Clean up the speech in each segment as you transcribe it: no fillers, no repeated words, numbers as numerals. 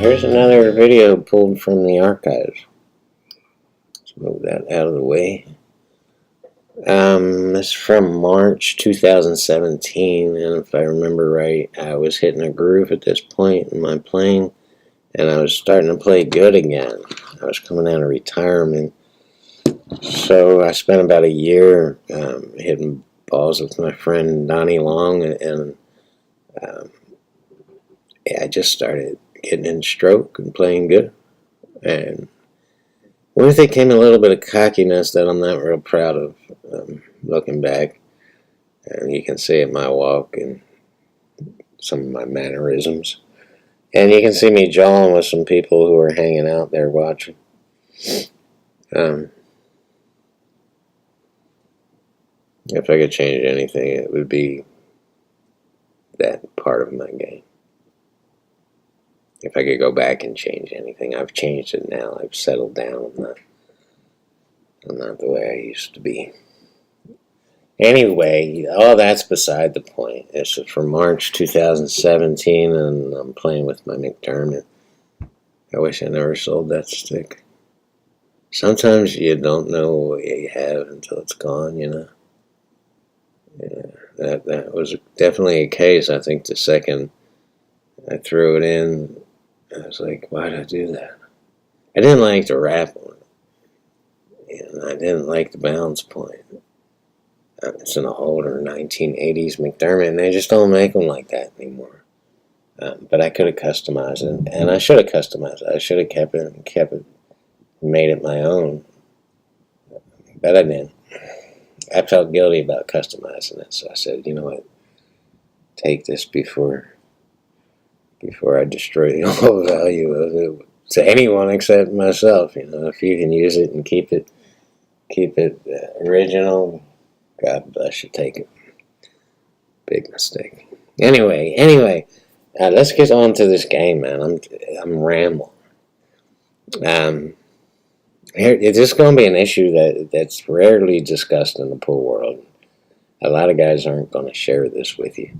Here's another video pulled from the archives. Let's move that out of the way. This is from March 2017, and if I remember right, I was hitting a groove at this point in my playing, and I was starting to play good again. I was coming out of retirement, so I spent about a year hitting balls with my friend Donnie Long, and I just started getting in stroke and playing good. And with it came a little bit of cockiness that I'm not real proud of, looking back. And you can see it in my walk and some of my mannerisms. And you can see me jawing with some people who are hanging out there watching. If I could change anything, it would be that part of my game. If I could go back and change anything, I've changed it now. I've settled down. I'm not the way I used to be. Anyway, all that's beside the point. This is from March 2017, and I'm playing with my McDermott. I wish I never sold that stick. Sometimes you don't know what you have until it's gone, you know. Yeah, that was definitely a case. I think the second I threw it in, I was like, why did I do that? I didn't like the wrap on it. And I didn't like the balance point. It's an older 1980s McDermott, and they just don't make them like that anymore. But I could have customized it, and I should have customized it. I should have kept it, made it my own. But I didn't. I felt guilty about customizing it, so I said, you know what? Take this before I destroy the whole value of it to anyone except myself. You know, if you can use it and keep it original, God bless you. Take it. Big mistake. Anyway, let's get on to this game, man. I'm rambling. Here, this is going to be an issue that's rarely discussed in the pool world. A lot of guys aren't going to share this with you.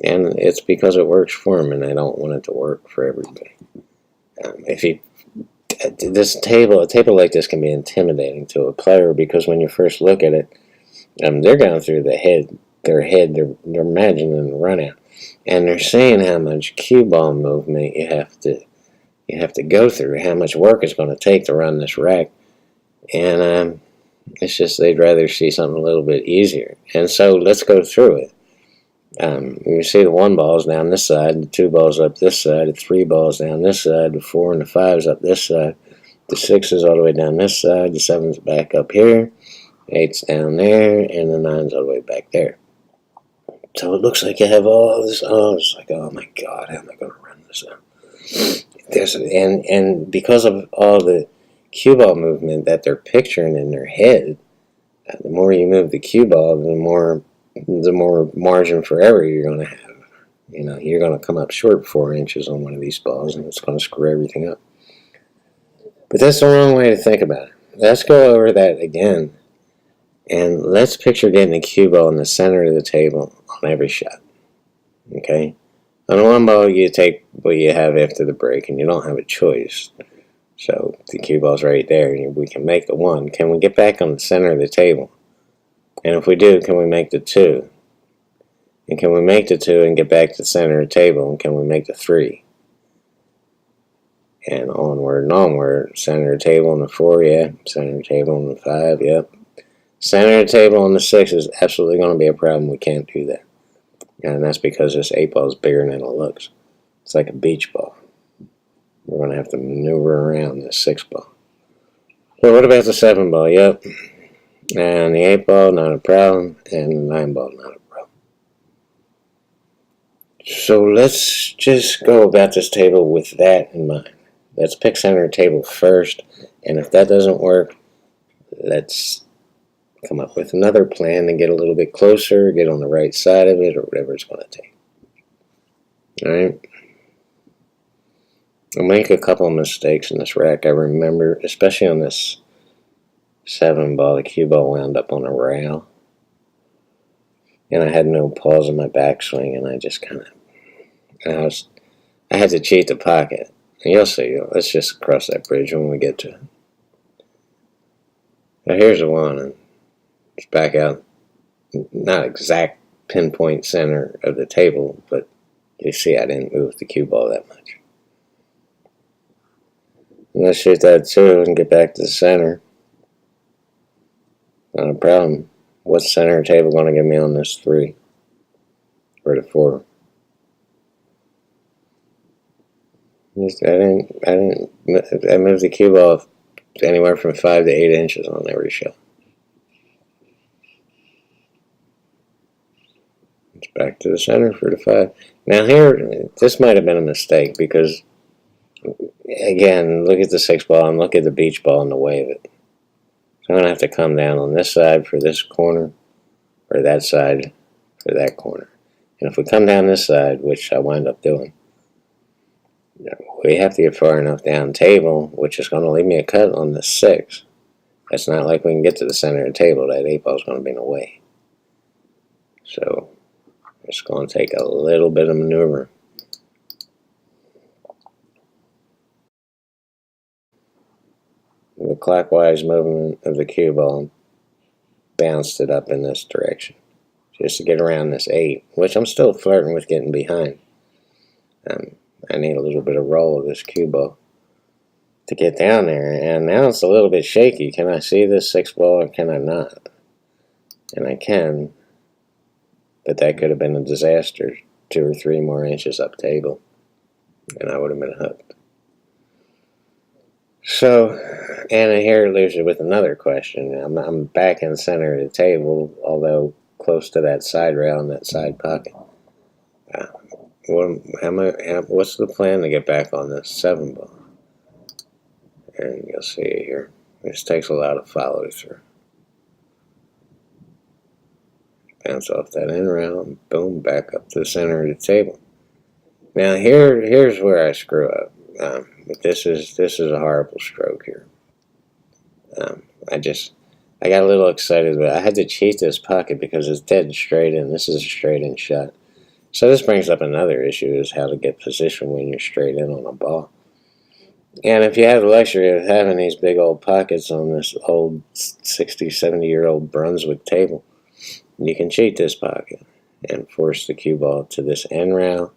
And it's because it works for them, and I don't want it to work for everybody. A table like this can be intimidating to a player, because when you first look at it, they're going through their head, they're imagining the run out, and they're seeing how much cue ball movement you have to go through, how much work it's going to take to run this rack, and it's just they'd rather see something a little bit easier. And so let's go through it. You see the 1 ball's down this side, the 2 balls up this side, the 3 balls down this side, the 4 and the 5's up this side, the 6 is all the way down this side, the 7's back up here, 8's down there, and the 9's all the way back there. So it looks like you have all this. It's like, oh my God, how am I going to run this out? And because of all the cue ball movement that they're picturing in their head, the more you move the cue ball, the more margin for error you're going to have. You know, you're going to come up short 4 inches on one of these balls, and it's going to screw everything up. But that's the wrong way to think about it. Let's go over that again, and let's picture getting the cue ball in the center of the table on every shot. Okay? On 1 ball, you take what you have after the break, and you don't have a choice. So the cue ball's right there, and we can make the 1. Can we get back on the center of the table? And if we do, can we make the 2? And can we make the 2 and get back to the center of the table? And can we make the 3? And onward and onward. Center of the table on the 4, yeah. Center of the table on the 5, yep. Center of the table on the 6 is absolutely going to be a problem. We can't do that. And that's because this 8 ball is bigger than it looks. It's like a beach ball. We're going to have to maneuver around this 6 ball. So what about the 7 ball? Yep. And the 8 ball, not a problem. And the 9 ball, not a problem. So let's just go about this table with that in mind. Let's pick center of the table first. And if that doesn't work, let's come up with another plan to get a little bit closer, get on the right side of it, or whatever it's going to take. Alright? I'll make a couple of mistakes in this rack. I remember, especially on this 7 ball, the cue ball wound up on a rail. And I had no pause in my backswing, and I just kind of, I had to cheat the pocket. And you'll see. Let's just cross that bridge when we get to it. Now here's the one, and it's back out. Not exact pinpoint center of the table, but you see I didn't move the cue ball that much. And let's shoot that too and get back to the center. Not a problem. What's center table going to give me on this 3? Or the 4? I moved the cue ball anywhere from 5 to 8 inches on every shot. It's back to the center for the 5. Now here, this might have been a mistake because, again, look at the 6 ball and look at the beach ball and the way of it. So I'm going to have to come down on this side for this corner, or that side for that corner. And if we come down this side, which I wind up doing, we have to get far enough down table, which is going to leave me a cut on the 6. It's not like we can get to the center of the table. That 8 ball is going to be in the way. So it's going to take a little bit of maneuver. The clockwise movement of the cue ball bounced it up in this direction just to get around this 8, which I'm still flirting with getting behind. I need a little bit of roll of this cue ball to get down there, and now it's a little bit shaky. Can I see this 6 ball or can I not? And I can, but that could have been a disaster. 2 or 3 more inches up table, and I would have been hooked. So, and here leaves you with another question. I'm back in the center of the table, although close to that side rail and that side pocket. What's the plan to get back on this 7 ball? And you'll see it here. This takes a lot of follow through. Bounce off that end rail and boom, back up to the center of the table. Now here's where I screw up. This is a horrible stroke here. I got a little excited, but I had to cheat this pocket because it's dead straight in. This is a straight in shot. So this brings up another issue, is how to get position when you're straight in on a ball. And if you have the luxury of having these big old pockets on this old 60, 70-year-old Brunswick table, you can cheat this pocket and force the cue ball to this end rail,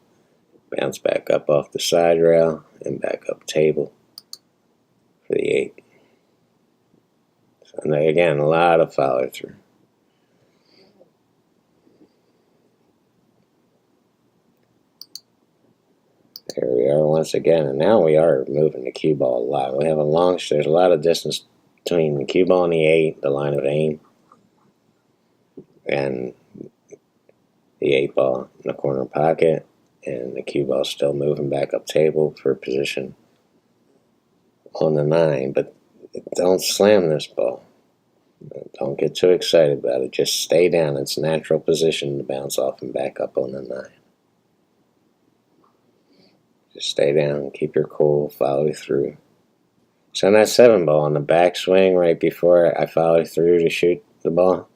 bounce back up off the side rail, and back up table for the 8. So again, a lot of follow through. There we are once again, and now we are moving the cue ball a lot. We have there's a lot of distance between the cue ball and the 8, the line of aim, and the 8 ball in the corner pocket, and the cue ball still moving back up table for position on the 9. But don't slam this ball. Don't get too excited about it. Just stay down. It's natural position to bounce off and back up on the 9. Just stay down, keep your cool, follow through. So on that 7 ball, on the backswing right before I followed through to shoot the ball,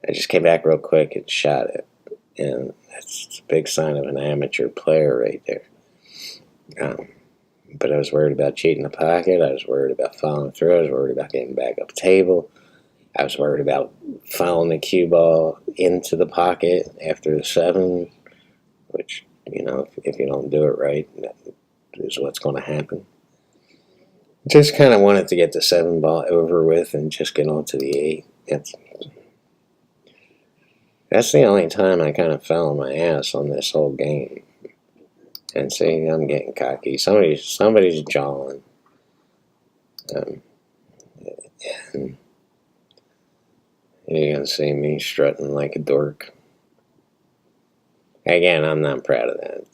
I just came back real quick and shot it. And that's a big sign of an amateur player right there. But I was worried about cheating the pocket. I was worried about following through. I was worried about getting back up table. I was worried about following the cue ball into the pocket after the 7, which, if you don't do it right, that is what's going to happen. Just kind of wanted to get the 7 ball over with and just get on to the 8. That's the only time I kind of fell on my ass on this whole game. And see, I'm getting cocky. Somebody's jawing. And you're going to see me strutting like a dork. Again, I'm not proud of that.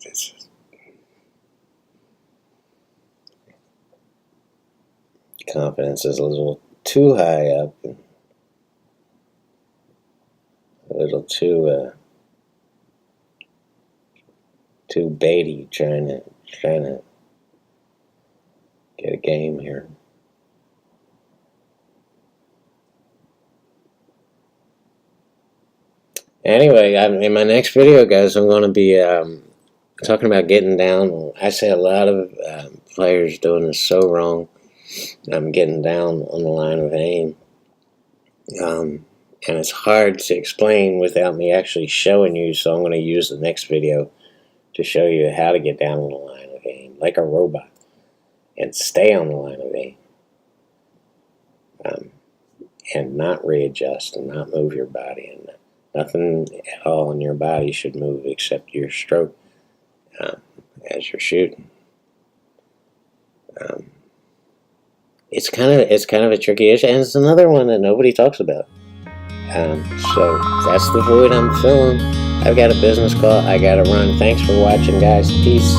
Confidence is a little too high up. And a little too baity trying to get a game here. Anyway, in my next video, guys, I'm going to be talking about getting down, I say a lot of players doing this so wrong. I'm getting down on the line of aim. And it's hard to explain without me actually showing you, so I'm going to use the next video to show you how to get down on the line of aim, like a robot, and stay on the line of aim, and not readjust and not move your body, and nothing at all in your body should move except your stroke as you're shooting. It's kind of a tricky issue, and it's another one that nobody talks about. So that's the void I'm filling. I've got a business call I gotta run. Thanks for watching, guys. Peace.